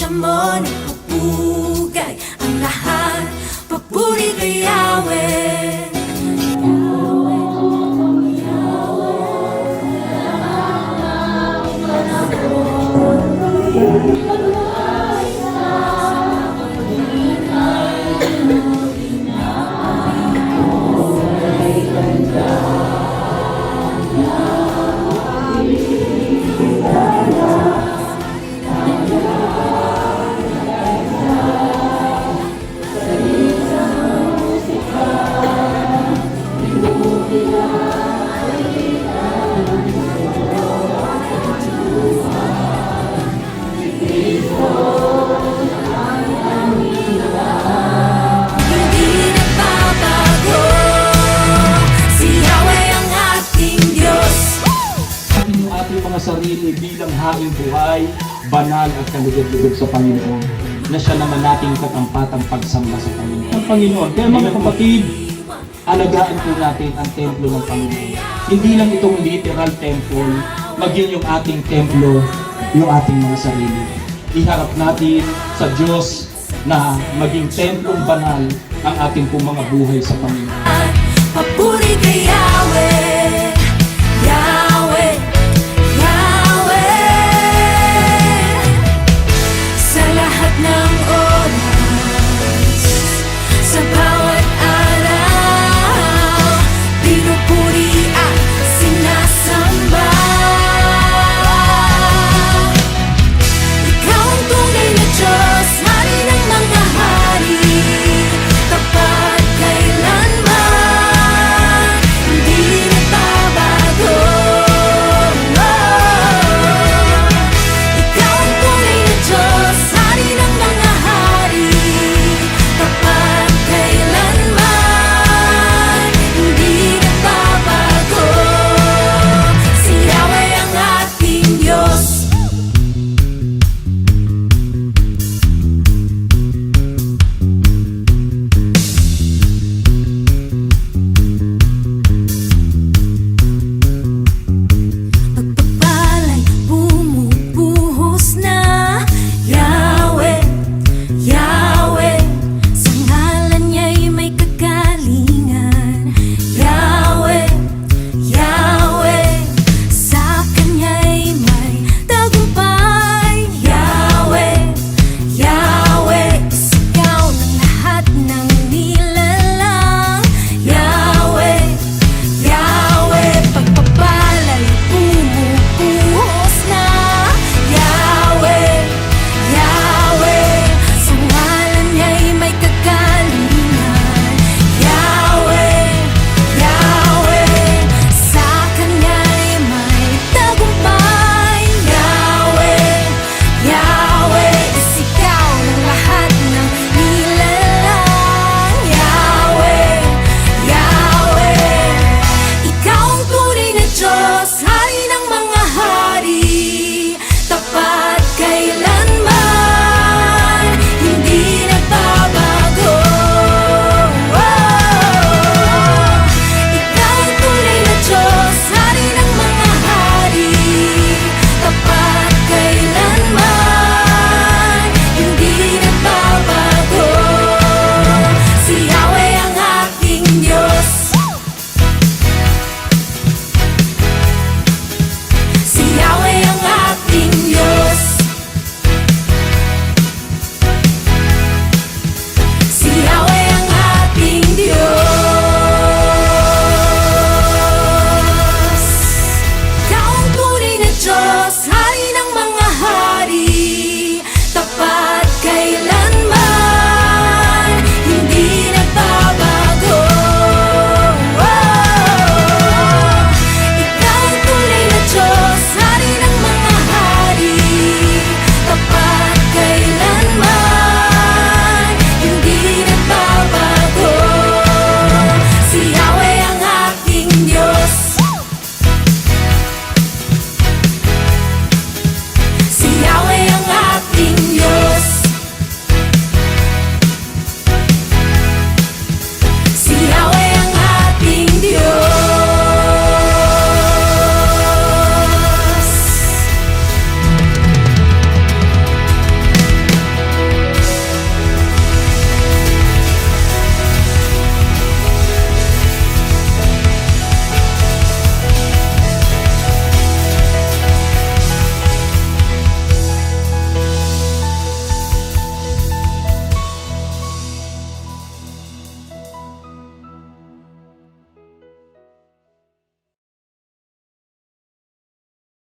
presensya mo nagpupugay ang lahat. Papuri kay Yahweh. Sarili bilang haing buhay, banal at kalugod-lugod sa Panginoon, na siya naman nating katampatang pagsamba sa Panginoon. Ang Panginoon, kaya mga kapatid, alagaan po natin ang templo ng Panginoon. Hindi lang itong literal temple, maging yung ating templo, yung ating mga sarili. Iharap natin sa Diyos na maging templong banal ang ating pong mga buhay sa Panginoon. Papuri kay Yahweh.